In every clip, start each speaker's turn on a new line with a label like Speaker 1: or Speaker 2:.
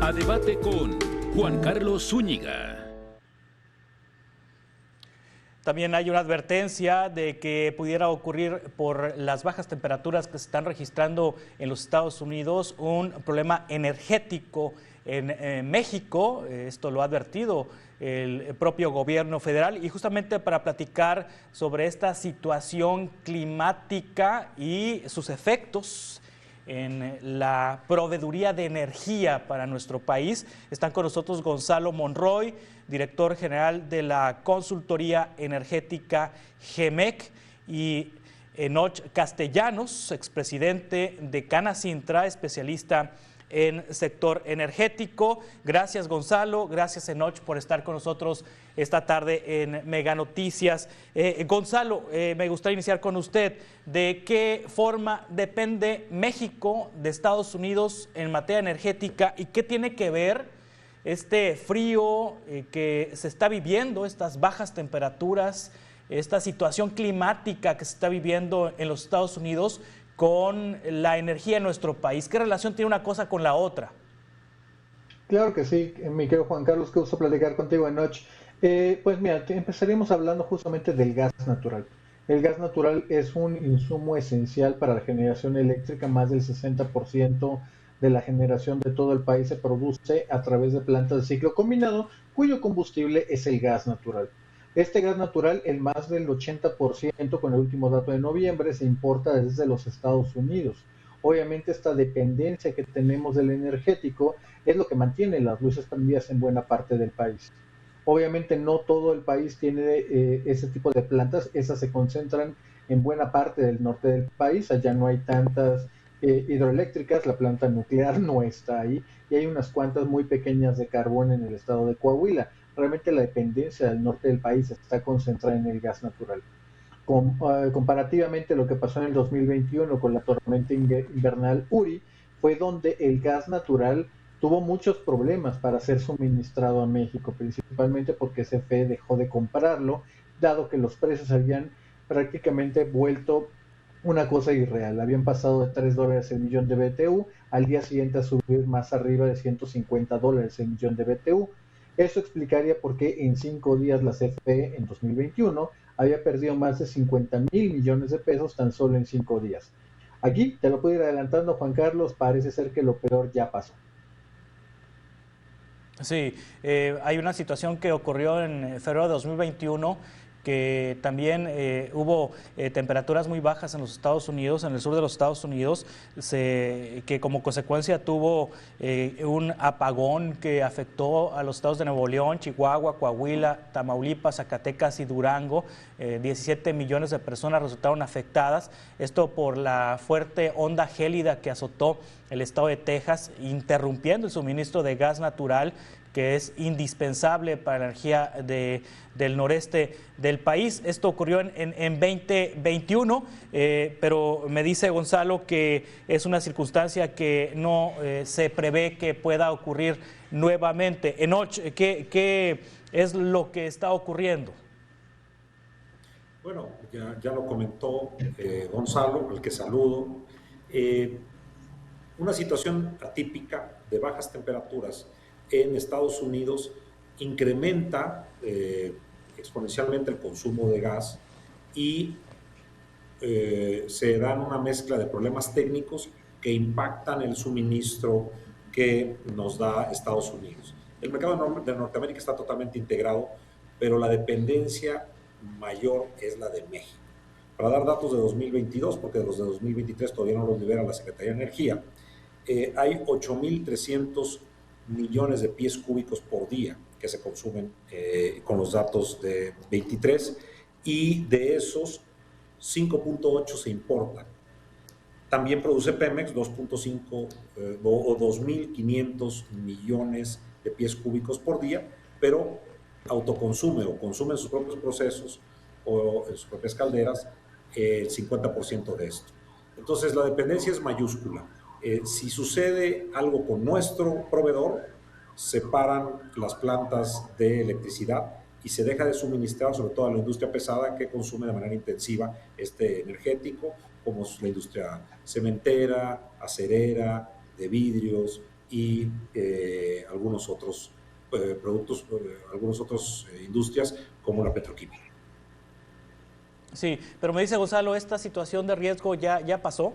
Speaker 1: A debate con Juan Carlos Zúñiga.
Speaker 2: También hay una advertencia de que pudiera ocurrir por las bajas temperaturas que se están registrando en los Estados Unidos un problema energético en México. Esto lo ha advertido el propio gobierno federal, y justamente para platicar sobre esta situación climática y sus efectos en la proveeduría de energía para nuestro país, están con nosotros Gonzalo Monroy, director general de la consultoría energética GEMEC, y Enoch Castellanos, expresidente de Canacintra, especialista en sector energético. Gracias, Gonzalo, gracias, Enoch, por estar con nosotros esta tarde en Mega Noticias. Gonzalo, me gustaría iniciar con usted. ¿De qué forma depende México de Estados Unidos en materia energética y qué tiene que ver este frío que se está viviendo, estas bajas temperaturas, esta situación climática que se está viviendo en los Estados Unidos con la energía en nuestro país? ¿Qué relación tiene una cosa con la otra?
Speaker 3: Claro que sí, mi querido Juan Carlos, qué gusto platicar contigo anoche. Pues mira, empezaríamos hablando justamente del gas natural. El gas natural es un insumo esencial para la generación eléctrica. Más del 60% de la generación de todo el país se produce a través de plantas de ciclo combinado, cuyo combustible es el gas natural. Este gas natural, el más del 80%, con el último dato de noviembre, se importa desde los Estados Unidos. Obviamente esta dependencia que tenemos del energético es lo que mantiene las luces prendidas en buena parte del país. Obviamente no todo el país tiene ese tipo de plantas, esas se concentran en buena parte del norte del país. Allá no hay tantas hidroeléctricas, la planta nuclear no está ahí, y hay unas cuantas muy pequeñas de carbón en el estado de Coahuila. Realmente la dependencia del norte del país está concentrada en el gas natural. Comparativamente, lo que pasó en el 2021 con la tormenta invernal Uri fue donde el gas natural tuvo muchos problemas para ser suministrado a México, principalmente porque CFE dejó de comprarlo, dado que los precios habían prácticamente vuelto una cosa irreal. Habían pasado de $3 el millón de BTU al día siguiente a subir más arriba de $150 el millón de BTU. Eso explicaría por qué en 5 días la CFE en 2021 había perdido más de 50,000 millones de pesos tan solo en 5 días. Aquí, te lo puedo ir adelantando, Juan Carlos, parece ser que lo peor ya pasó.
Speaker 2: Sí, hay una situación que ocurrió en febrero de 2021, que también hubo temperaturas muy bajas en los Estados Unidos, en el sur de los Estados Unidos, que como consecuencia tuvo un apagón que afectó a los estados de Nuevo León, Chihuahua, Coahuila, Tamaulipas, Zacatecas y Durango. 17 millones de personas resultaron afectadas, esto por la fuerte onda gélida que azotó el estado de Texas, interrumpiendo el suministro de gas natural, que es indispensable para la energía del noreste del país. Esto ocurrió en 2021, pero me dice Gonzalo que es una circunstancia que no se prevé que pueda ocurrir nuevamente. Enoch, ¿qué es lo que está ocurriendo?
Speaker 4: Bueno, ya lo comentó Gonzalo, al que saludo. Una situación atípica de bajas temperaturas en Estados Unidos incrementa exponencialmente el consumo de gas y se dan una mezcla de problemas técnicos que impactan el suministro que nos da Estados Unidos. El mercado de Norteamérica está totalmente integrado, pero la dependencia mayor es la de México. Para dar datos de 2022, porque de los de 2023 todavía no los libera la Secretaría de Energía, hay 8,300 millones de pies cúbicos por día que se consumen con los datos de 23, y de esos 5.8 se importan. También produce Pemex 2.5 o 2.500 millones de pies cúbicos por día, pero autoconsume o consume en sus propios procesos o en sus propias calderas el 50% de esto. Entonces la dependencia es mayúscula. Si sucede algo con nuestro proveedor, se paran las plantas de electricidad y se deja de suministrar, sobre todo a la industria pesada que consume de manera intensiva este energético, como es la industria cementera, acerera, de vidrios, y algunos otros productos, algunas otras industrias como la petroquímica.
Speaker 2: Sí, pero me dice Gonzalo, ¿esta situación de riesgo ya pasó?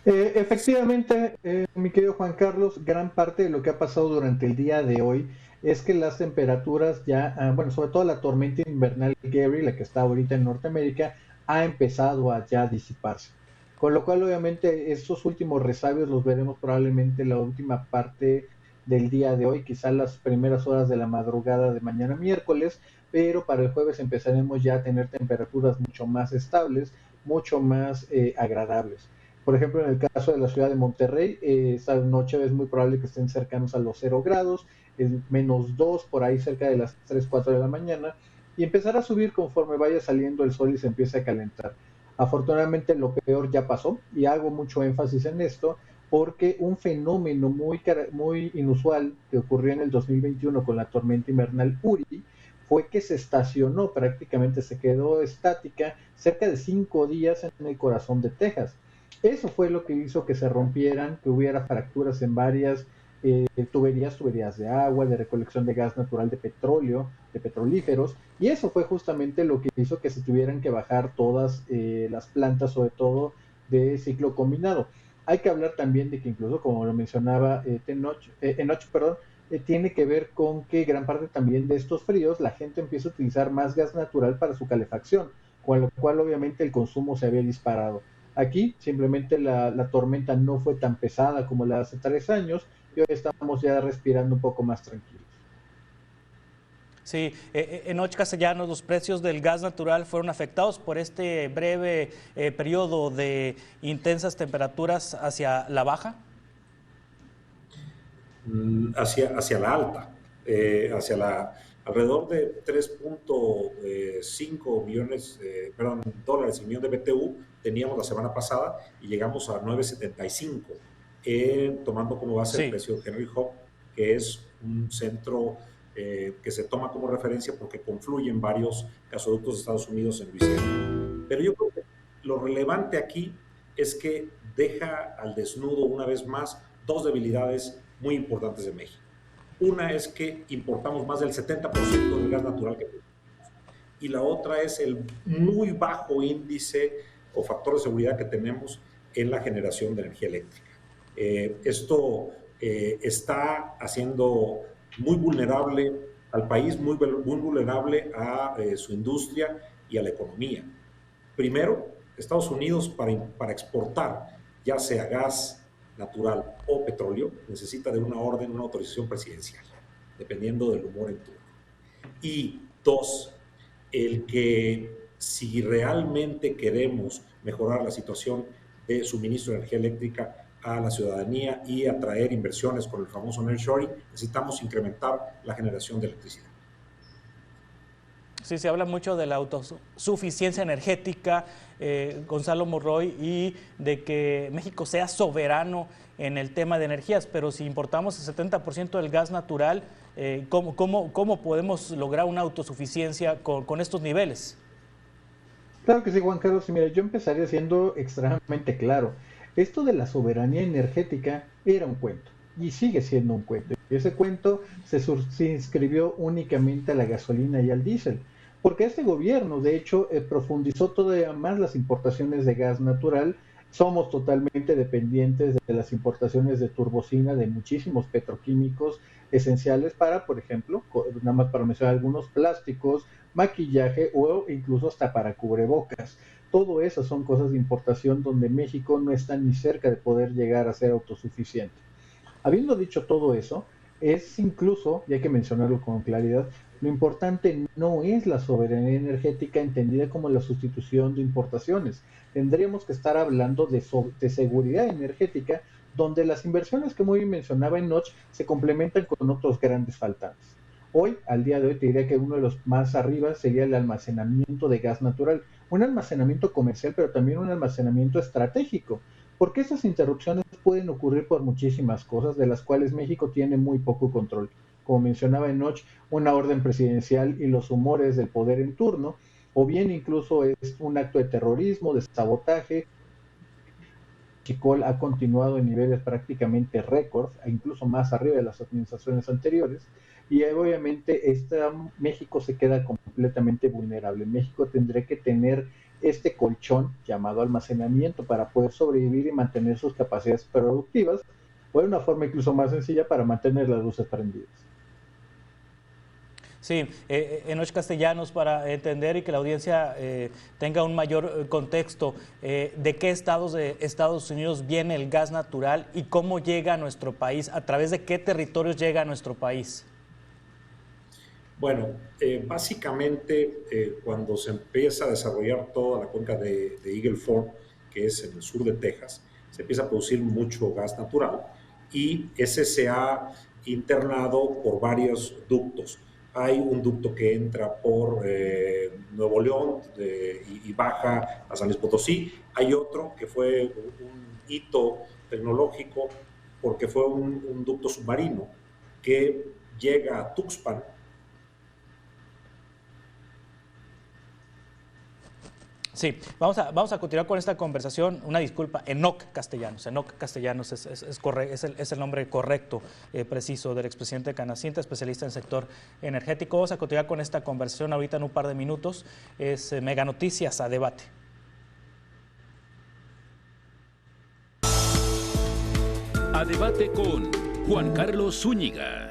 Speaker 3: Efectivamente, mi querido Juan Carlos, gran parte de lo que ha pasado durante el día de hoy es que las temperaturas ya, bueno, sobre todo la tormenta invernal Gary, la que está ahorita en Norteamérica, ha empezado a ya disiparse. Con lo cual, obviamente, estos últimos resabios los veremos probablemente en la última parte del día de hoy, quizás las primeras horas de la madrugada de mañana miércoles, pero para el jueves empezaremos ya a tener temperaturas mucho más estables, mucho más agradables. Por ejemplo, en el caso de la ciudad de Monterrey, esta noche es muy probable que estén cercanos a los 0 grados, es -2 por ahí cerca de las 3, 4 de la mañana, y empezará a subir conforme vaya saliendo el sol y se empiece a calentar. Afortunadamente lo peor ya pasó, y hago mucho énfasis en esto, porque un fenómeno muy inusual que ocurrió en el 2021 con la tormenta invernal Uri fue que se estacionó, prácticamente se quedó estática cerca de 5 días en el corazón de Texas. Eso fue lo que hizo que se rompieran, que hubiera fracturas en varias tuberías de agua, de recolección de gas natural de petróleo, de petrolíferos, y eso fue justamente lo que hizo que se tuvieran que bajar todas las plantas, sobre todo de ciclo combinado. Hay que hablar también de que incluso, como lo mencionaba Enoch, perdón, tiene que ver con que gran parte también de estos fríos la gente empieza a utilizar más gas natural para su calefacción, con lo cual obviamente el consumo se había disparado. Aquí simplemente la tormenta no fue tan pesada como la de hace 3 años y hoy estamos ya respirando un poco más tranquilos.
Speaker 2: Sí, en Noche Castellanos, los precios del gas natural fueron afectados por este breve periodo de intensas temperaturas hacia la baja.
Speaker 4: Hacia la alta, alrededor de 3.5 millones, dólares y millón de BTU teníamos la semana pasada y llegamos a 9.75, tomando como base el precio de Henry Hub, que es un centro que se toma como referencia porque confluyen varios gasoductos de Estados Unidos en Luisiana. Pero yo creo que lo relevante aquí es que deja al desnudo una vez más dos debilidades muy importantes de México. Una es que importamos más del 70% del gas natural que producimos. Y la otra es el muy bajo índice o factor de seguridad que tenemos en la generación de energía eléctrica. Esto está haciendo muy vulnerable al país, muy vulnerable a su industria y a la economía. Primero, Estados Unidos para exportar, ya sea gas natural o petróleo, necesita de una orden, una autorización presidencial, dependiendo del humor en turno. Y dos, el que si realmente queremos mejorar la situación de suministro de energía eléctrica a la ciudadanía y atraer inversiones con el famoso nearshoring, necesitamos incrementar la generación de electricidad.
Speaker 2: Sí, se habla mucho de la autosuficiencia energética, Gonzalo Monroy, y de que México sea soberano en el tema de energías, pero si importamos el 70% del gas natural, ¿cómo podemos lograr una autosuficiencia con estos niveles?
Speaker 3: Claro que sí, Juan Carlos. Y mira, yo empezaría siendo extremadamente claro. Esto de la soberanía energética era un cuento y sigue siendo un cuento. Y ese cuento se inscribió únicamente a la gasolina y al diésel, porque este gobierno, de hecho, profundizó todavía más las importaciones de gas natural. Somos totalmente dependientes de las importaciones de turbocina de muchísimos petroquímicos esenciales para, por ejemplo, nada más para mencionar algunos, plásticos, maquillaje o incluso hasta para cubrebocas. Todo eso son cosas de importación donde México no está ni cerca de poder llegar a ser autosuficiente. Habiendo dicho todo eso, es incluso, y hay que mencionarlo con claridad, lo importante no es la soberanía energética entendida como la sustitución de importaciones. Tendríamos que estar hablando de seguridad energética, donde las inversiones que muy bien mencionaba en Notch se complementan con otros grandes faltantes. Hoy, al día de hoy, te diría que uno de los más arriba sería el almacenamiento de gas natural, un almacenamiento comercial, pero también un almacenamiento estratégico, porque esas interrupciones pueden ocurrir por muchísimas cosas, de las cuales México tiene muy poco control. Como mencionaba Enoch, una orden presidencial y los humores del poder en turno, o bien incluso es un acto de terrorismo, de sabotaje, Huachicol ha continuado en niveles prácticamente récords, e incluso más arriba de las administraciones anteriores, y obviamente México se queda completamente vulnerable. México tendría que tener este colchón llamado almacenamiento para poder sobrevivir y mantener sus capacidades productivas, o de una forma incluso más sencilla para mantener las luces prendidas.
Speaker 2: Sí, Enoch Castellanos, para entender y que la audiencia tenga un mayor contexto, ¿de qué estados de Estados Unidos viene el gas natural y cómo llega a nuestro país? ¿A través de qué territorios llega a nuestro país?
Speaker 4: Bueno, básicamente cuando se empieza a desarrollar toda la cuenca de Eagle Ford, que es en el sur de Texas, se empieza a producir mucho gas natural y ese se ha internado por varios ductos. Hay un ducto que entra por Nuevo León y baja a San Luis Potosí. Hay otro que fue un hito tecnológico porque fue un ducto submarino que llega a Tuxpan.
Speaker 2: Sí, vamos a continuar con esta conversación. Una disculpa, Enoch Castellanos. Enoch Castellanos es el nombre correcto, preciso, del expresidente de Canacintra, especialista en sector energético. Vamos a continuar con esta conversación ahorita en un par de minutos. Es Mega Noticias a Debate.
Speaker 1: A Debate con Juan Carlos Zúñiga.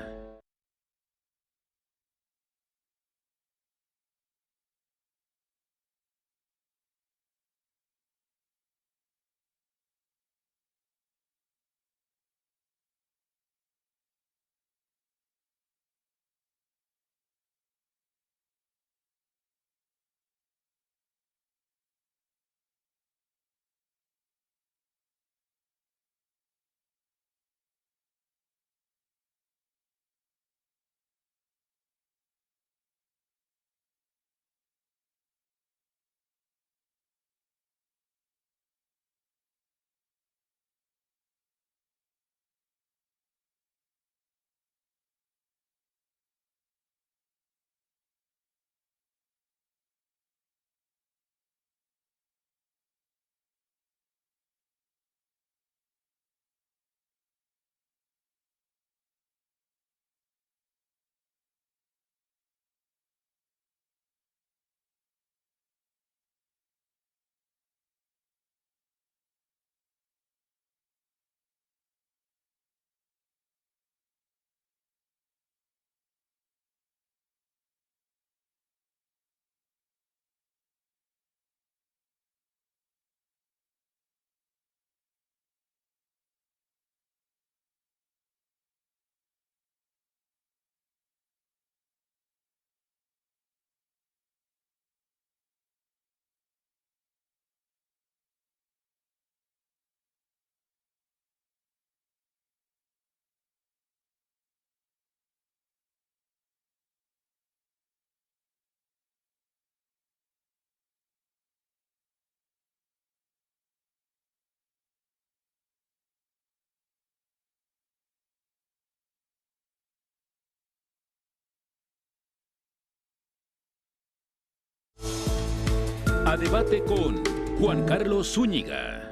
Speaker 1: A Debate con Juan Carlos Zúñiga.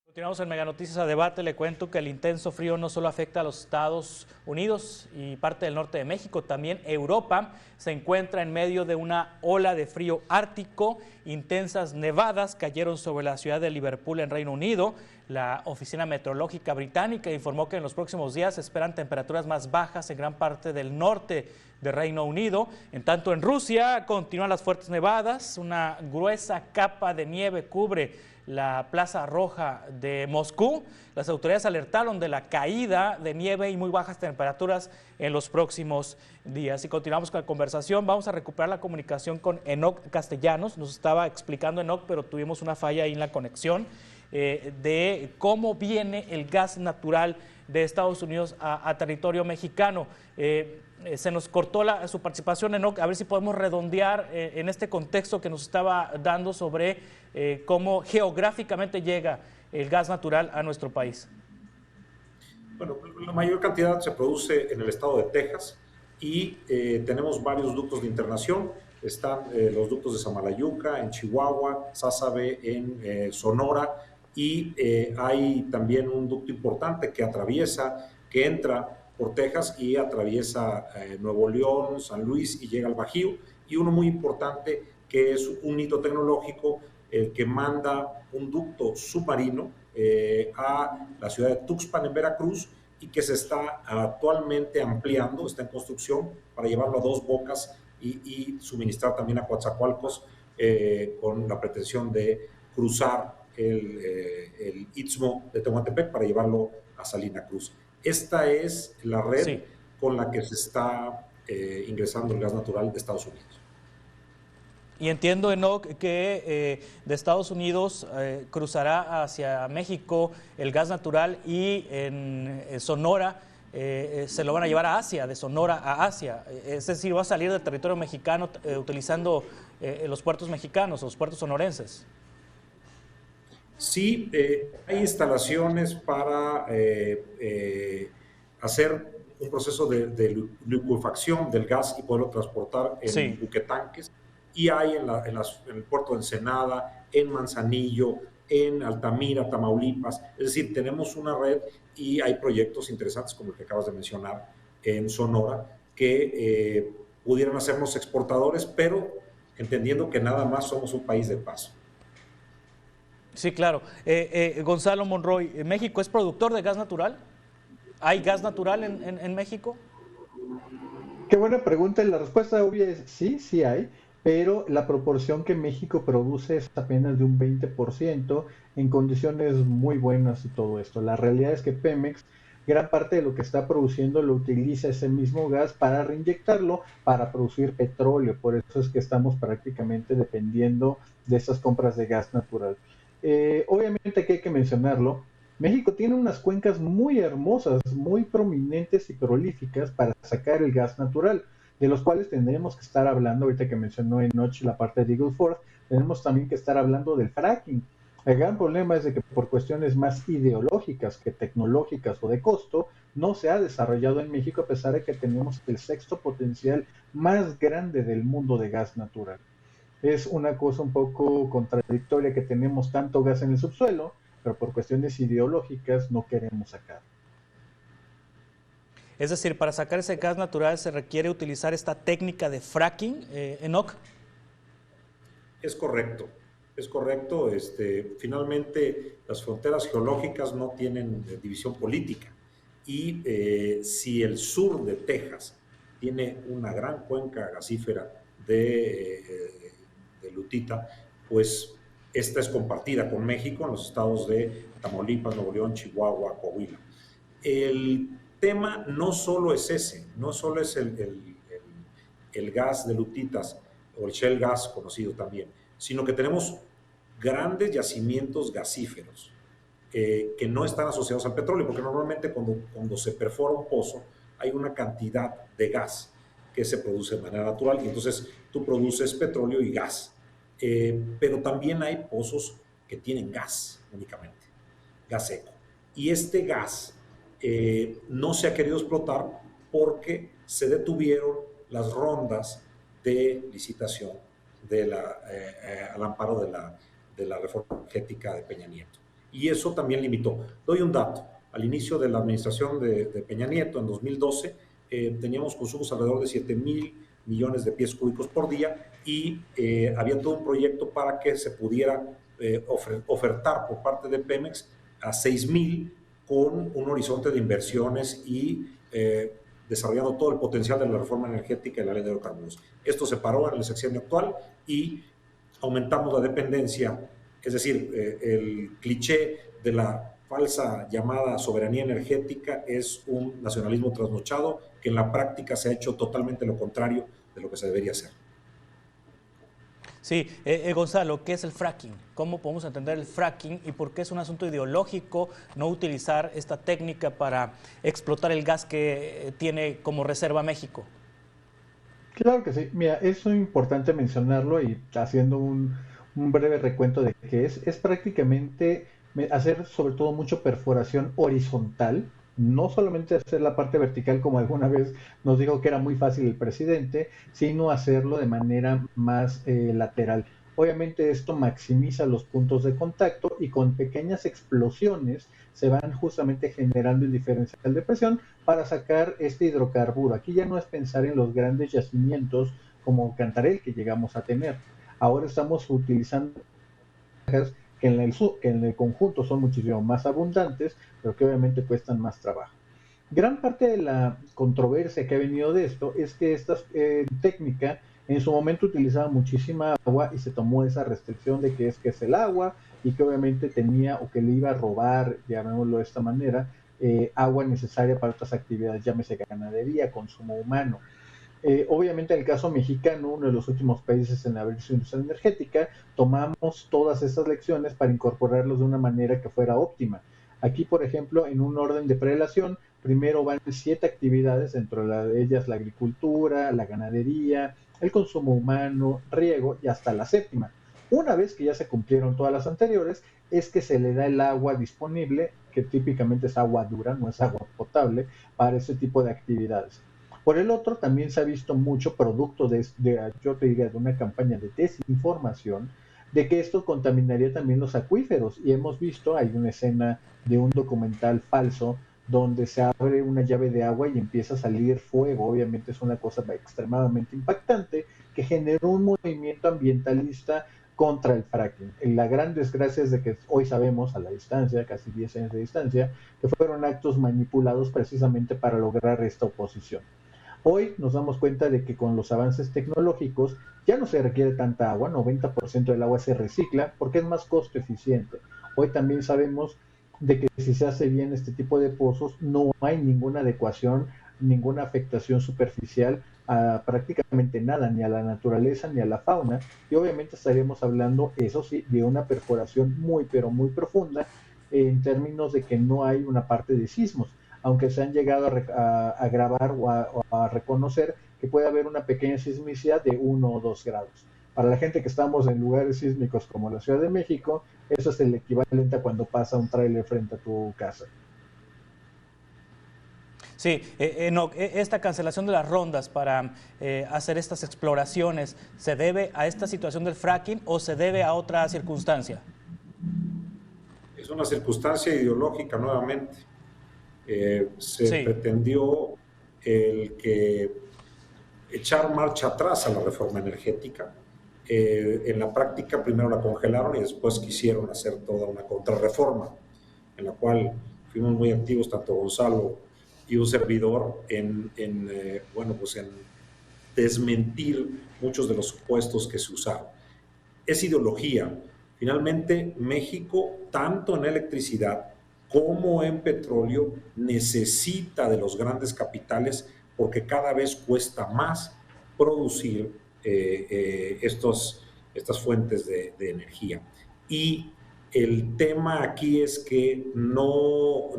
Speaker 2: Continuamos en Mega Noticias a Debate. Le cuento que el intenso frío no solo afecta a los Estados Unidos y parte del norte de México, también Europa se encuentra en medio de una ola de frío ártico. Intensas nevadas cayeron sobre la ciudad de Liverpool en Reino Unido. La Oficina Meteorológica Británica informó que en los próximos días se esperan temperaturas más bajas en gran parte del norte de Reino Unido. En tanto, en Rusia continúan las fuertes nevadas. Una gruesa capa de nieve cubre la Plaza Roja de Moscú. Las autoridades alertaron de la caída de nieve y muy bajas temperaturas en los próximos días. Y continuamos con la conversación. Vamos a recuperar la comunicación con Enoch Castellanos. Nos estaba explicando Enoch, pero tuvimos una falla ahí en la conexión, de cómo viene el gas natural de Estados Unidos a territorio mexicano. Se nos cortó su participación, Enoch. A ver si podemos redondear en este contexto que nos estaba dando sobre cómo geográficamente llega el gas natural a nuestro país.
Speaker 4: Bueno, la mayor cantidad se produce en el estado de Texas y tenemos varios ductos de internación. Están los ductos de Samalayuca en Chihuahua, Sázabe en Sonora, y hay también un ducto importante que entra por Texas y atraviesa Nuevo León, San Luis y llega al Bajío, y uno muy importante que es un hito tecnológico, el que manda un ducto submarino a la ciudad de Tuxpan en Veracruz, y que se está actualmente ampliando, está en construcción para llevarlo a Dos Bocas y suministrar también a Coatzacoalcos, con la pretensión de cruzar el Istmo de Tehuantepec para llevarlo a Salina Cruz. Esta es la red
Speaker 2: Sí.
Speaker 4: con la que se está ingresando el gas natural de Estados Unidos.
Speaker 2: Y entiendo, Enoc, que de Estados Unidos cruzará hacia México el gas natural y en Sonora se lo van a llevar a Asia, de Sonora a Asia. Es decir, va a salir del territorio mexicano utilizando los puertos mexicanos, los puertos sonorenses.
Speaker 4: Sí, hay instalaciones para hacer un proceso de licuefacción del gas y poderlo transportar en
Speaker 2: Sí.
Speaker 4: buquetanques. Y hay en el puerto de Ensenada, en Manzanillo, en Altamira, Tamaulipas. Es decir, tenemos una red y hay proyectos interesantes como el que acabas de mencionar en Sonora que pudieran hacernos exportadores, pero entendiendo que nada más somos un país de paso.
Speaker 2: Sí, claro. Gonzalo Monroy, ¿México es productor de gas natural? ¿Hay gas natural en México?
Speaker 3: Qué buena pregunta. La respuesta obvia es sí, sí hay, pero la proporción que México produce es apenas de un 20% en condiciones muy buenas y todo esto. La realidad es que Pemex, gran parte de lo que está produciendo lo utiliza ese mismo gas para reinyectarlo, para producir petróleo. Por eso es que estamos prácticamente dependiendo de esas compras de gas natural. Obviamente que hay que mencionarlo. México tiene unas cuencas muy hermosas, muy prominentes y prolíficas para sacar el gas natural, de los cuales tendremos que estar hablando, ahorita que mencionó Enoch la parte de Eagle Ford, tenemos también que estar hablando del fracking. El gran problema es de que por cuestiones más ideológicas que tecnológicas o de costo, no se ha desarrollado en México a pesar de que tenemos el sexto potencial más grande del mundo de gas natural. Es una cosa un poco contradictoria que tenemos tanto gas en el subsuelo, pero por cuestiones ideológicas no queremos sacar.
Speaker 2: Es decir, para sacar ese gas natural se requiere utilizar esta técnica de fracking, Enoc.
Speaker 4: Es correcto, es correcto. Finalmente, las fronteras geológicas no tienen división política, y si el sur de Texas tiene una gran cuenca gasífera de lutita, pues esta es compartida con México en los estados de Tamaulipas, Nuevo León, Chihuahua, Coahuila. El tema no solo es ese, no solo es el gas de lutitas o el shale gas conocido también, sino que tenemos grandes yacimientos gasíferos que no están asociados al petróleo, porque normalmente cuando se perfora un pozo hay una cantidad de gas que se produce de manera natural, y entonces tú produces petróleo y gas. Pero también hay pozos que tienen gas únicamente, gas seco. Y este gas no se ha querido explotar porque se detuvieron las rondas de licitación al amparo de la reforma energética de Peña Nieto. Y eso también limitó. Doy un dato. Al inicio de la administración de Peña Nieto, en 2012, teníamos consumos alrededor de 7,000 millones de pies cúbicos por día, y había todo un proyecto para que se pudiera ofertar por parte de Pemex a 6,000, con un horizonte de inversiones y desarrollando todo el potencial de la reforma energética y la ley de hidrocarburos. Esto se paró en el sexenio actual y aumentamos la dependencia, es decir, el cliché de la falsa llamada soberanía energética es un nacionalismo trasnochado que en la práctica se ha hecho totalmente lo contrario de lo que se debería hacer.
Speaker 2: Sí, Gonzalo, ¿qué es el fracking? ¿Cómo podemos entender el fracking y por qué es un asunto ideológico no utilizar esta técnica para explotar el gas que tiene como reserva México?
Speaker 3: Claro que sí. Mira, es importante mencionarlo y haciendo un breve recuento de qué es prácticamente hacer sobre todo mucho perforación horizontal, no solamente hacer la parte vertical como alguna vez nos dijo que era muy fácil el presidente, sino hacerlo de manera más lateral. Obviamente esto maximiza los puntos de contacto y con pequeñas explosiones se van justamente generando el diferencial de presión para sacar este hidrocarburo. Aquí ya no es pensar en los grandes yacimientos como Cantarell que llegamos a tener. Ahora estamos utilizando que en el conjunto son muchísimo más abundantes, pero que obviamente cuestan más trabajo. Gran parte de la controversia que ha venido de esto es que esta técnica en su momento utilizaba muchísima agua y se tomó esa restricción de que es el agua y que obviamente tenía o que le iba a robar, llamémoslo de esta manera, agua necesaria para otras actividades, llámese ganadería, consumo humano. Obviamente en el caso mexicano, uno de los últimos países en abrir su industria energética, tomamos todas esas lecciones para incorporarlos de una manera que fuera óptima. Aquí, por ejemplo, en un orden de prelación, primero van 7 actividades, dentro de ellas la agricultura, la ganadería, el consumo humano, riego y hasta la séptima. Una vez que ya se cumplieron todas las anteriores, es que se le da el agua disponible, que típicamente es agua dura, no es agua potable, para ese tipo de actividades. Por el otro, también se ha visto mucho producto yo te diría, de una campaña de desinformación, de que esto contaminaría también los acuíferos. Y hemos visto, hay una escena de un documental falso, donde se abre una llave de agua y empieza a salir fuego. Obviamente es una cosa extremadamente impactante, que generó un movimiento ambientalista contra el fracking. La gran desgracia es de que hoy sabemos a la distancia, casi 10 años de distancia, que fueron actos manipulados precisamente para lograr esta oposición. Hoy nos damos cuenta de que con los avances tecnológicos ya no se requiere tanta agua, 90% del agua se recicla porque es más costo eficiente. Hoy también sabemos de que si se hace bien este tipo de pozos no hay ninguna adecuación, ninguna afectación superficial a prácticamente nada, ni a la naturaleza ni a la fauna, y obviamente estaríamos hablando, eso sí, de una perforación muy pero muy profunda en términos de que no hay una parte de sismos, aunque se han llegado a grabar o a reconocer que puede haber una pequeña sismicidad de 1 o 2 grados. Para la gente que estamos en lugares sísmicos como la Ciudad de México, eso es el equivalente a cuando pasa un tráiler frente a tu casa.
Speaker 2: Sí, esta cancelación de las rondas para hacer estas exploraciones, ¿se debe a esta situación del fracking o se debe a otra circunstancia?
Speaker 4: Es una circunstancia ideológica nuevamente. Se pretendió el que echar marcha atrás a la reforma energética. En la práctica primero la congelaron y después quisieron hacer toda una contrarreforma, en la cual fuimos muy activos tanto Gonzalo y un servidor en desmentir muchos de los supuestos que se usaron. Es ideología. Finalmente, México, tanto en electricidad como en petróleo, necesita de los grandes capitales porque cada vez cuesta más producir estas fuentes de energía. Y el tema aquí es que no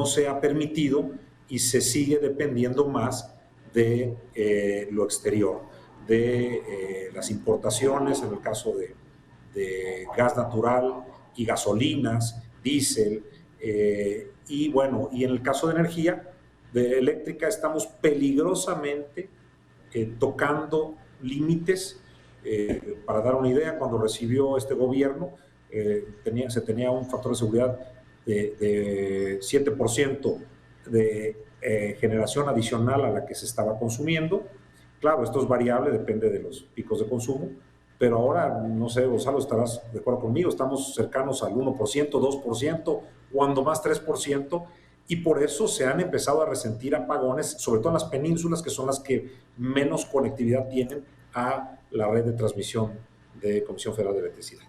Speaker 4: se ha permitido y se sigue dependiendo más de lo exterior, de las importaciones, en el caso de gas natural y gasolinas, diésel, y en el caso de energía eléctrica estamos peligrosamente tocando límites. Para dar una idea, cuando recibió este gobierno, se tenía un factor de seguridad de 7% de generación adicional a la que se estaba consumiendo. Claro, esto es variable, depende de los picos de consumo, pero ahora, no sé, Gonzalo, estarás de acuerdo conmigo, estamos cercanos al 1%, 2%, cuando más 3%, y por eso se han empezado a resentir apagones, sobre todo en las penínsulas, que son las que menos conectividad tienen a la red de transmisión de Comisión Federal de Electricidad.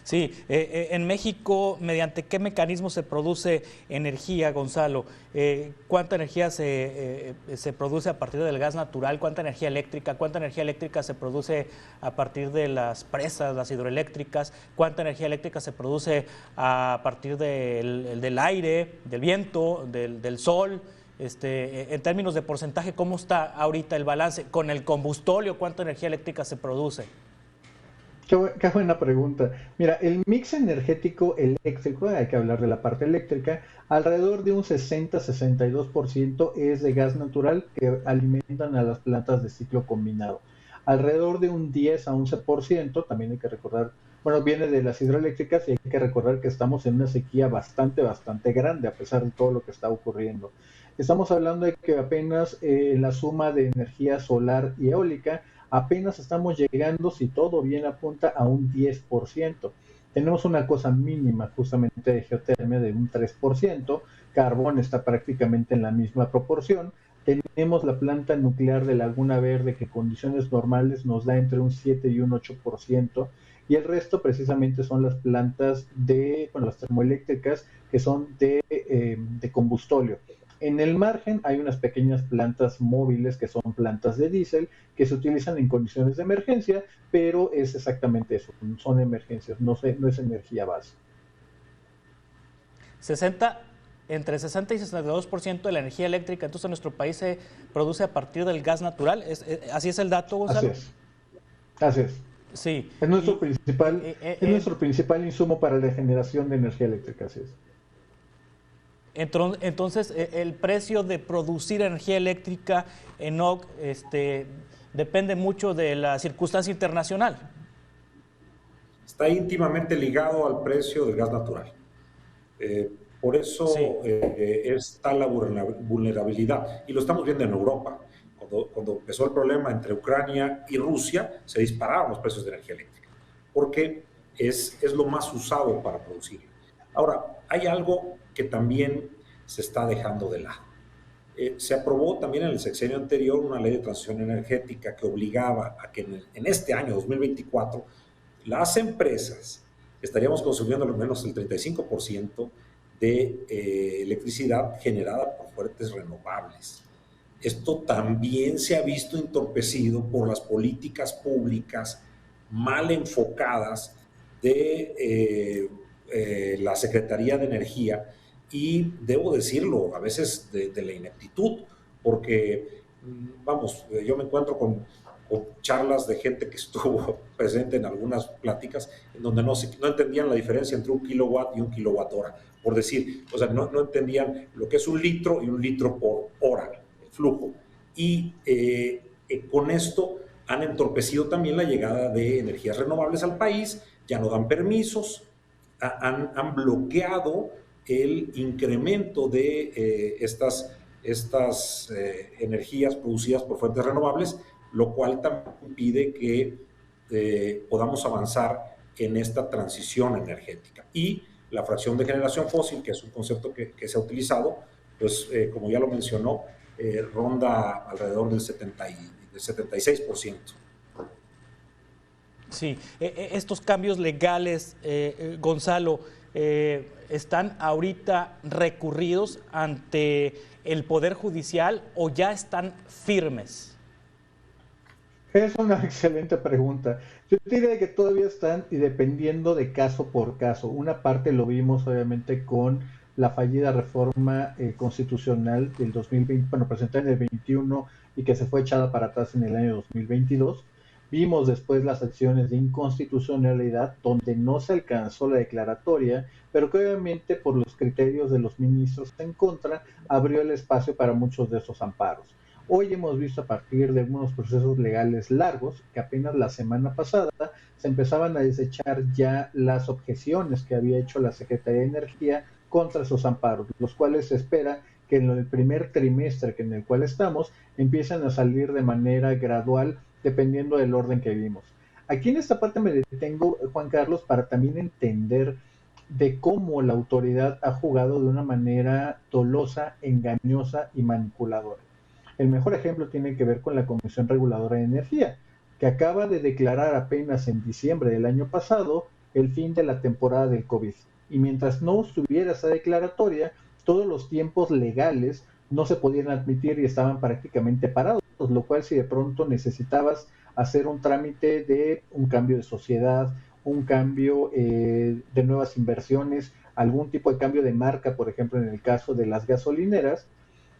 Speaker 2: Sí, en México, ¿mediante qué mecanismo se produce energía, Gonzalo? ¿Cuánta energía se produce a partir del gas natural? ¿Cuánta energía eléctrica se produce a partir de las presas, las hidroeléctricas? ¿Cuánta energía eléctrica se produce a partir del aire, del viento, del sol? En términos de porcentaje, ¿cómo está ahorita el balance? Con el combustóleo, ¿cuánta energía eléctrica se produce?
Speaker 3: Qué buena pregunta. Mira, el mix energético eléctrico, hay que hablar de la parte eléctrica, alrededor de un 60-62% es de gas natural que alimentan a las plantas de ciclo combinado. alrededor de un 10 a 11%, también hay que recordar, bueno, viene de las hidroeléctricas y hay que recordar que estamos en una sequía bastante grande a pesar de todo lo que está ocurriendo. Estamos hablando de que apenas la suma de energía solar y eólica, apenas estamos llegando, si todo bien apunta, a un 10%. Tenemos una cosa mínima justamente de geotermia de un 3%, carbón está prácticamente en la misma proporción, tenemos la planta nuclear de Laguna Verde que en condiciones normales nos da entre un 7 y un 8%, y el resto precisamente son las plantas de, bueno, las termoeléctricas que son de combustóleo. En el margen hay unas pequeñas plantas móviles que son plantas de diésel que se utilizan en condiciones de emergencia, pero es exactamente eso, son emergencias, no es energía base.
Speaker 2: 60, entre 60 y 62% de la energía eléctrica entonces en nuestro país se produce a partir del gas natural. ¿Así es el dato, Gonzalo?
Speaker 3: Así es.
Speaker 2: Sí.
Speaker 3: Es nuestro principal insumo para la generación de energía eléctrica, así es.
Speaker 2: Entonces, el precio de producir energía eléctrica en OC depende mucho de la circunstancia internacional.
Speaker 4: Está íntimamente ligado al precio del gas natural. Por eso sí. Está la vulnerabilidad. Y lo estamos viendo en Europa. Cuando empezó el problema entre Ucrania y Rusia, se dispararon los precios de energía eléctrica, porque es lo más usado para producir. Ahora, hay algo que también se está dejando de lado. Se aprobó también en el sexenio anterior una ley de transición energética que obligaba a que en este año 2024 las empresas estaríamos consumiendo al menos el 35% de electricidad generada por fuentes renovables. Esto también se ha visto entorpecido por las políticas públicas mal enfocadas de la Secretaría de Energía, y debo decirlo, a veces de la ineptitud, porque, vamos, yo me encuentro con charlas de gente que estuvo presente en algunas pláticas en donde no entendían la diferencia entre un kilowatt y un kilowatt hora, por decir, o sea, no entendían lo que es un litro y un litro por hora, el flujo. Y con esto han entorpecido también la llegada de energías renovables al país, ya no dan permisos, han bloqueado el incremento de estas energías producidas por fuentes renovables, lo cual también impide que podamos avanzar en esta transición energética. Y la fracción de generación fósil, que es un concepto que se ha utilizado, pues como ya lo mencionó, ronda alrededor del 76%.
Speaker 2: Sí, estos cambios legales, Gonzalo, ¿están ahorita recurridos ante el Poder Judicial o ya están firmes?
Speaker 3: Es una excelente pregunta. Yo diría que todavía están, y dependiendo de caso por caso. Una parte lo vimos obviamente con la fallida reforma constitucional del 2020, bueno, presentada en el 21 y que se fue echada para atrás en el año 2022. Vimos después las acciones de inconstitucionalidad donde no se alcanzó la declaratoria, pero que obviamente por los criterios de los ministros en contra abrió el espacio para muchos de esos amparos. Hoy hemos visto a partir de unos procesos legales largos que apenas la semana pasada se empezaban a desechar ya las objeciones que había hecho la Secretaría de Energía contra esos amparos, los cuales se espera que en el primer trimestre en el cual estamos empiecen a salir de manera gradual dependiendo del orden que vimos. Aquí en esta parte me detengo, Juan Carlos, para también entender de cómo la autoridad ha jugado de una manera dolosa, engañosa y manipuladora. El mejor ejemplo tiene que ver con la Comisión Reguladora de Energía, que acaba de declarar apenas en diciembre del año pasado el fin de la temporada del COVID. Y mientras no estuviera esa declaratoria, todos los tiempos legales no se podían admitir y estaban prácticamente parados, lo cual si de pronto necesitabas hacer un trámite de un cambio de sociedad, un cambio de nuevas inversiones, algún tipo de cambio de marca, por ejemplo en el caso de las gasolineras,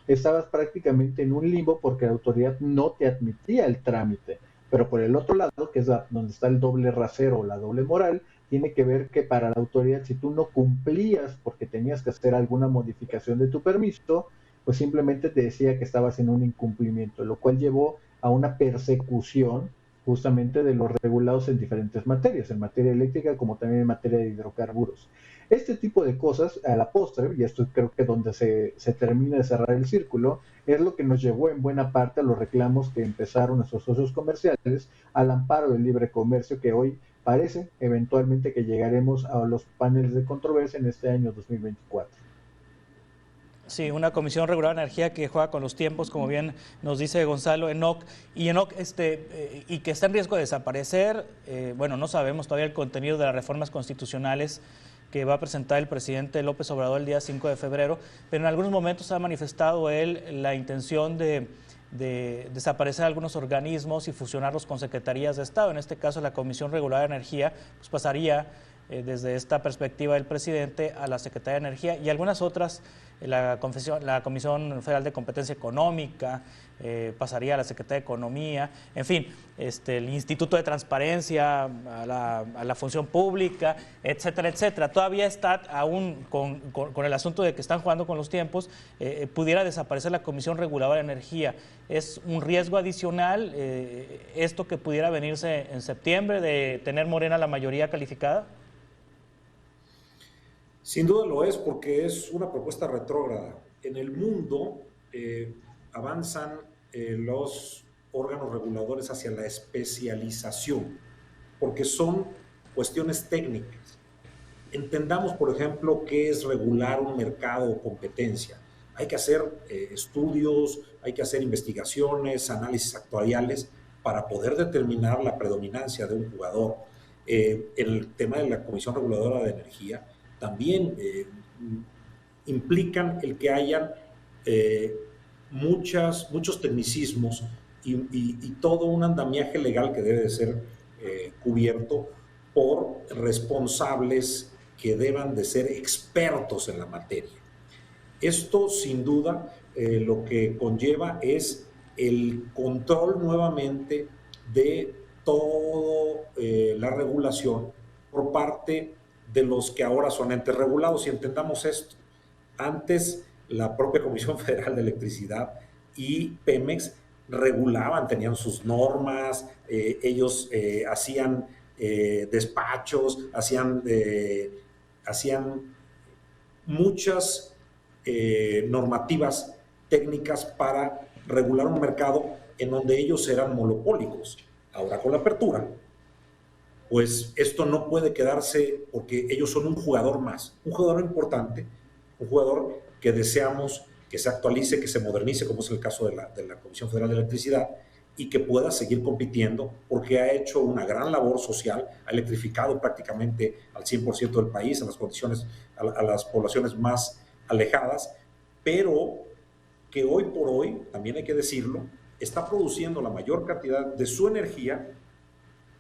Speaker 3: estabas prácticamente en un limbo porque la autoridad no te admitía el trámite. Pero por el otro lado, que es donde está el doble rasero o la doble moral, tiene que ver que para la autoridad, si tú no cumplías porque tenías que hacer alguna modificación de tu permiso, pues simplemente te decía que estabas en un incumplimiento, lo cual llevó a una persecución justamente de los regulados en diferentes materias, en materia eléctrica como también en materia de hidrocarburos. Este tipo de cosas, a la postre, y esto creo que donde se termina de cerrar el círculo, es lo que nos llevó en buena parte a los reclamos que empezaron nuestros socios comerciales al amparo del libre comercio, que hoy parece eventualmente que llegaremos a los paneles de controversia en este año 2024.
Speaker 2: Sí, una comisión reguladora de energía que juega con los tiempos, como bien nos dice Gonzalo Enoc, y y que está en riesgo de desaparecer. Bueno, no sabemos todavía el contenido de las reformas constitucionales que va a presentar el presidente López Obrador el día 5 de febrero, pero en algunos momentos ha manifestado él la intención de desaparecer algunos organismos y fusionarlos con secretarías de Estado. En este caso, la Comisión Reguladora de Energía pues pasaría desde esta perspectiva del presidente a la Secretaría de Energía y algunas otras, la Comisión Federal de Competencia Económica, pasaría a la Secretaría de Economía, en fin, el Instituto de Transparencia, a la Función Pública, etcétera, etcétera. Todavía está aún con el asunto de que están jugando con los tiempos, pudiera desaparecer la Comisión Reguladora de Energía. ¿Es un riesgo adicional esto que pudiera venirse en septiembre de tener Morena la mayoría calificada?
Speaker 4: Sin duda lo es, porque es una propuesta retrógrada. En el mundo avanzan los órganos reguladores hacia la especialización, porque son cuestiones técnicas. Entendamos, por ejemplo, qué es regular un mercado o competencia. Hay que hacer estudios, hay que hacer investigaciones, análisis actuariales para poder determinar la predominancia de un jugador. El tema de la Comisión Reguladora de Energía también implican el que hayan muchos tecnicismos y todo un andamiaje legal que debe de ser cubierto por responsables que deban de ser expertos en la materia. Esto, sin duda, lo que conlleva es el control nuevamente de toda la regulación por parte de los que ahora son entes regulados. Y entendamos esto: antes la propia Comisión Federal de Electricidad y Pemex regulaban, tenían sus normas, ellos hacían despachos, hacían muchas normativas técnicas para regular un mercado en donde ellos eran monopólicos. Ahora, con la apertura, pues esto no puede quedarse, porque ellos son un jugador más, un jugador importante, un jugador que deseamos que se actualice, que se modernice, como es el caso de la Comisión Federal de Electricidad, y que pueda seguir compitiendo, porque ha hecho una gran labor social, ha electrificado prácticamente al 100% del país, a las condiciones, a las poblaciones más alejadas, pero que hoy por hoy, también hay que decirlo, está produciendo la mayor cantidad de su energía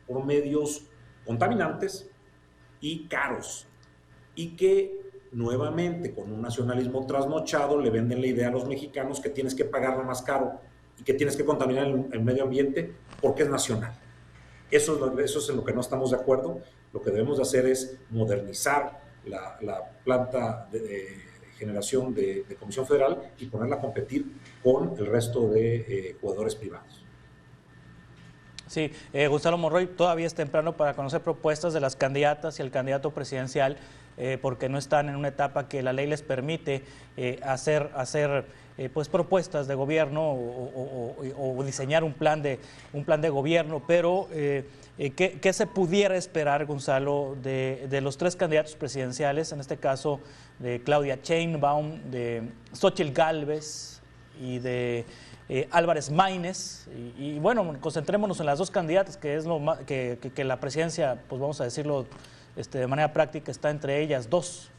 Speaker 4: por medios contaminantes y caros, y que nuevamente, con un nacionalismo trasnochado, le venden la idea a los mexicanos que tienes que pagarlo más caro y que tienes que contaminar el medio ambiente porque es nacional. Eso es en lo que no estamos de acuerdo. Lo que debemos de hacer es modernizar la planta de generación de Comisión Federal y ponerla a competir con el resto de jugadores privados.
Speaker 2: Sí, Gonzalo Monroy, todavía es temprano para conocer propuestas de las candidatas y el candidato presidencial, porque no están en una etapa que la ley les permite hacer pues propuestas de gobierno o diseñar un plan de gobierno, pero ¿qué se pudiera esperar, Gonzalo, de los tres candidatos presidenciales, en este caso de Claudia Sheinbaum, de Xóchitl Gálvez y de Álvarez Maínez? Y bueno, concentrémonos en las dos candidatas, que es que la presidencia, pues vamos a decirlo de manera práctica, está entre ellas dos.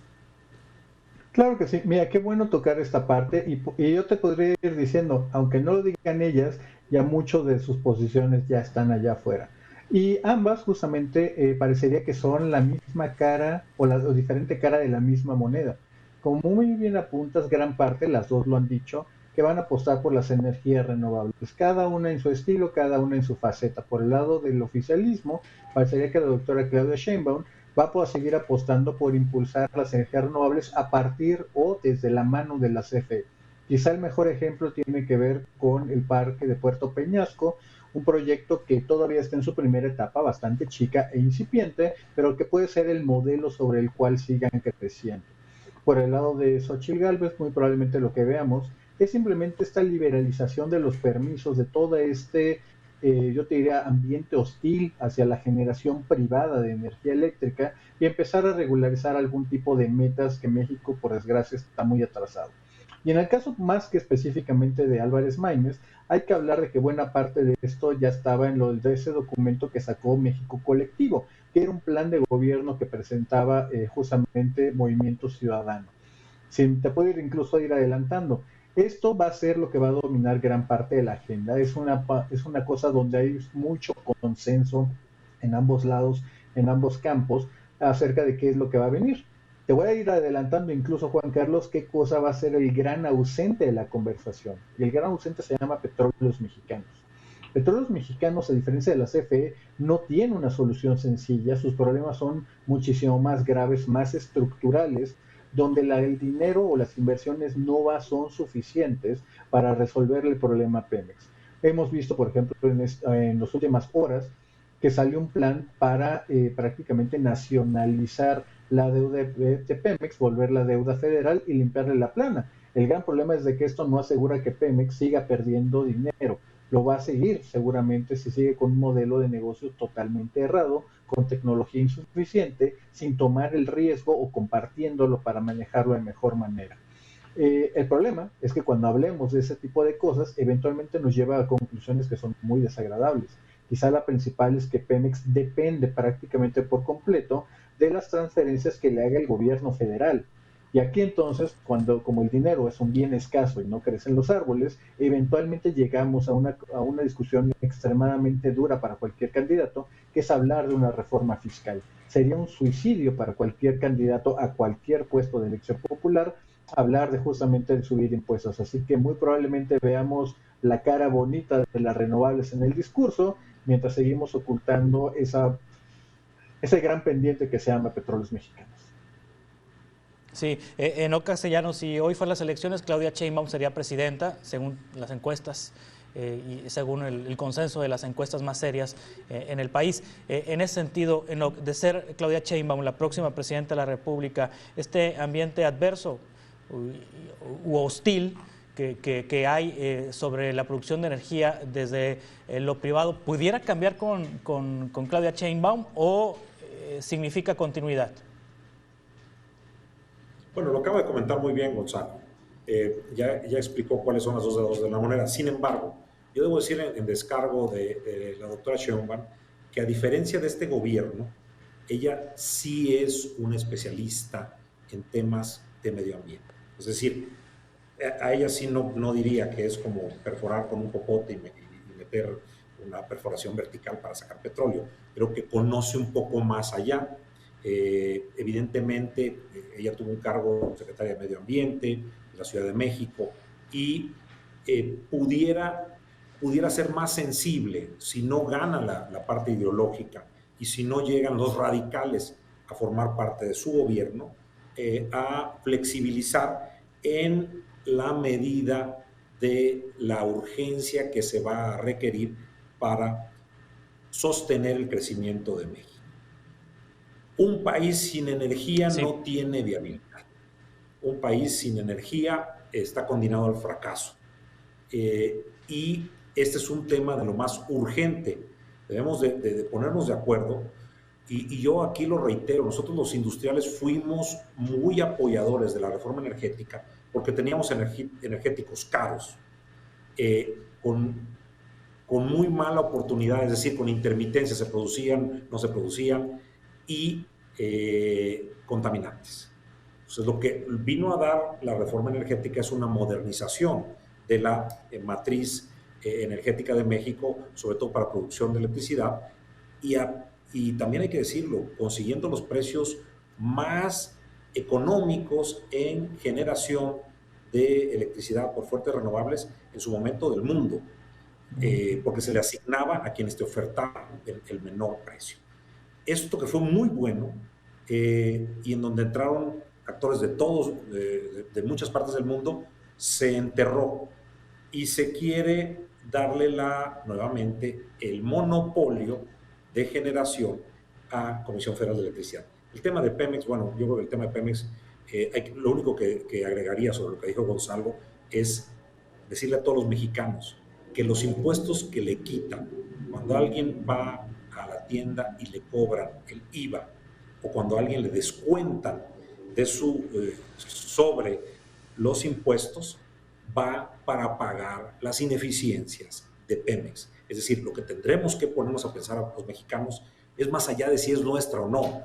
Speaker 3: Claro que sí. Mira, qué bueno tocar esta parte, y yo te podría ir diciendo, aunque no lo digan ellas, ya muchos de sus posiciones ya están allá afuera. Y ambas justamente parecería que son la misma cara o diferente cara de la misma moneda. Como muy bien apuntas, gran parte, las dos lo han dicho, que van a apostar por las energías renovables, cada una en su estilo, cada una en su faceta. Por el lado del oficialismo, parecería que la doctora Claudia Sheinbaum va a poder seguir apostando por impulsar las energías renovables a partir o desde la mano de la CFE. Quizá el mejor ejemplo tiene que ver con el parque de Puerto Peñasco, un proyecto que todavía está en su primera etapa, bastante chica e incipiente, pero que puede ser el modelo sobre el cual sigan creciendo. Por el lado de Xochitl Gálvez, muy probablemente lo que veamos es simplemente esta liberalización de los permisos, de todo este, yo te diría, ambiente hostil hacia la generación privada de energía eléctrica y empezar a regularizar algún tipo de metas que México, por desgracia, está muy atrasado. Y en el caso más que específicamente de Álvarez Maínez, hay que hablar de que buena parte de esto ya estaba en lo de ese documento que sacó México Colectivo, que era un plan de gobierno que presentaba justamente Movimiento Ciudadano. Si te puedo incluso ir adelantando, esto va a ser lo que va a dominar gran parte de la agenda. Es una cosa donde hay mucho consenso en ambos lados, en ambos campos, acerca de qué es lo que va a venir. Te voy a ir adelantando incluso, Juan Carlos, qué cosa va a ser el gran ausente de la conversación. Y el gran ausente se llama Petróleos Mexicanos. Petróleos Mexicanos, a diferencia de la CFE, no tiene una solución sencilla. Sus problemas son muchísimo más graves, más estructurales, donde el dinero o las inversiones no son suficientes para resolver el problema Pemex. Hemos visto, por ejemplo, en las últimas horas, que salió un plan para prácticamente nacionalizar la deuda de Pemex, volver la deuda federal y limpiarle la plana. El gran problema es de que esto no asegura que Pemex siga perdiendo dinero. Lo va a seguir seguramente si sigue con un modelo de negocio totalmente errado, con tecnología insuficiente, sin tomar el riesgo o compartiéndolo para manejarlo de mejor manera. El problema es que cuando hablemos de ese tipo de cosas, eventualmente nos lleva a conclusiones que son muy desagradables. Quizá la principal es que Pemex depende prácticamente por completo de las transferencias que le haga el gobierno federal. Y aquí entonces, como el dinero es un bien escaso y no crecen los árboles, eventualmente llegamos a una discusión extremadamente dura para cualquier candidato, que es hablar de una reforma fiscal. Sería un suicidio para cualquier candidato a cualquier puesto de elección popular hablar de justamente de subir impuestos. Así que muy probablemente veamos la cara bonita de las renovables en el discurso, mientras seguimos ocultando ese gran pendiente que se llama Petróleos Mexicanos.
Speaker 2: Sí, en Castellanos, si hoy fueran las elecciones, Claudia Sheinbaum sería presidenta, según las encuestas y según el consenso de las encuestas más serias en el país. En ese sentido, de ser Claudia Sheinbaum la próxima presidenta de la República, este ambiente adverso u hostil que hay sobre la producción de energía desde lo privado, ¿pudiera cambiar con Claudia Sheinbaum o significa continuidad?
Speaker 4: Bueno, lo acaba de comentar muy bien Gonzalo. Ya explicó cuáles son las dos lados de la moneda. Sin embargo, yo debo decir en descargo de la doctora Sheinbaum que a diferencia de este gobierno, ella sí es una especialista en temas de medio ambiente. Es decir, a ella sí no diría que es como perforar con un popote y meter una perforación vertical para sacar petróleo, pero que conoce un poco más allá. Evidentemente, ella tuvo un cargo como secretaria de Medio Ambiente de la Ciudad de México y pudiera ser más sensible si no gana la parte ideológica y si no llegan los radicales a formar parte de su gobierno, a flexibilizar en la medida de la urgencia que se va a requerir para sostener el crecimiento de México. Un país sin energía no tiene viabilidad. Un país sin energía está condenado al fracaso. Y este es un tema de lo más urgente. Debemos de ponernos de acuerdo. Y yo aquí lo reitero, nosotros los industriales fuimos muy apoyadores de la reforma energética porque teníamos energéticos caros, con muy mala oportunidad, es decir, con intermitencia, se producían, no se producían, y contaminantes. Entonces, lo que vino a dar la reforma energética es una modernización de la matriz energética de México, sobre todo para producción de electricidad, y también hay que decirlo, consiguiendo los precios más económicos en generación de electricidad por fuentes renovables en su momento del mundo, porque se le asignaba a quienes te ofertaban el menor precio. Esto que fue muy bueno y en donde entraron actores de muchas partes del mundo, se enterró y se quiere darle nuevamente el monopolio de generación a Comisión Federal de Electricidad. El tema de Pemex, bueno, yo creo que el tema de Pemex, lo único que agregaría sobre lo que dijo Gonzalo es decirle a todos los mexicanos que los impuestos que le quitan cuando alguien va a la tienda y le cobran el IVA, o cuando a alguien le descuentan de sobre los impuestos, va para pagar las ineficiencias de Pemex. Es decir, lo que tendremos que ponernos a pensar a los mexicanos es más allá de si es nuestra o no.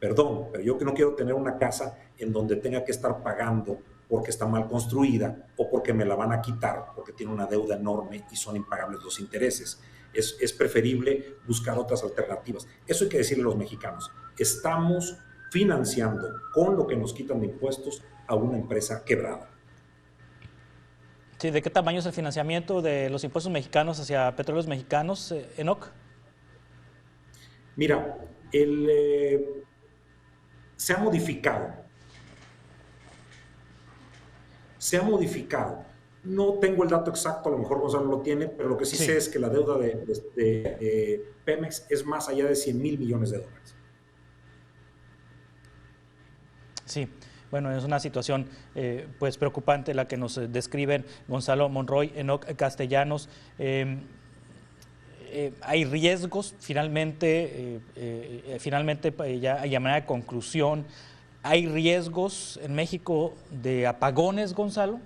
Speaker 4: Perdón, pero yo que no quiero tener una casa en donde tenga que estar pagando porque está mal construida o porque me la van a quitar porque tiene una deuda enorme y son impagables los intereses. Es preferible buscar otras alternativas. Eso hay que decirle a los mexicanos. Estamos financiando con lo que nos quitan de impuestos a una empresa quebrada.
Speaker 2: Sí, ¿de qué tamaño es el financiamiento de los impuestos mexicanos hacia petróleos mexicanos, Enoc?
Speaker 4: Mira, se ha modificado. No tengo el dato exacto, a lo mejor Gonzalo lo tiene, pero lo que sí sé es que la deuda de Pemex es más allá de 100,000 millones de dólares.
Speaker 2: Sí, bueno, es una situación pues preocupante la que nos describen Gonzalo Monroy, Enoc Castellanos. Hay riesgos, finalmente ya a manera de conclusión, ¿hay riesgos en México de apagones, Gonzalo?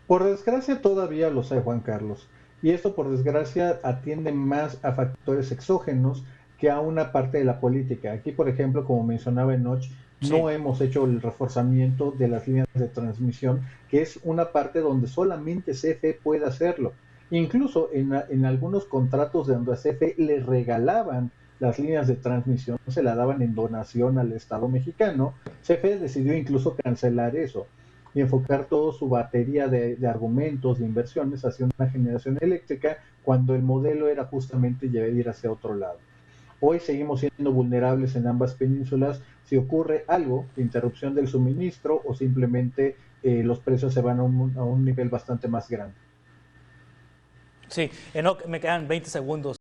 Speaker 3: Por desgracia todavía los hay, Juan Carlos. Y esto, por desgracia, atiende más a factores exógenos que a una parte de la política. Aquí, por ejemplo, como mencionaba Enoch, no hemos hecho el reforzamiento de las líneas de transmisión, que es una parte donde solamente CFE puede hacerlo. Incluso en algunos contratos de donde a CFE le regalaban las líneas de transmisión, se la daban en donación al Estado mexicano. CFE decidió incluso cancelar eso y enfocar toda su batería de argumentos, de inversiones hacia una generación eléctrica, cuando el modelo era justamente ir hacia otro lado. Hoy seguimos siendo vulnerables en ambas penínsulas si ocurre algo de interrupción del suministro o simplemente los precios se van a un nivel bastante más grande.
Speaker 2: Sí, Enoc, me quedan 20 segundos.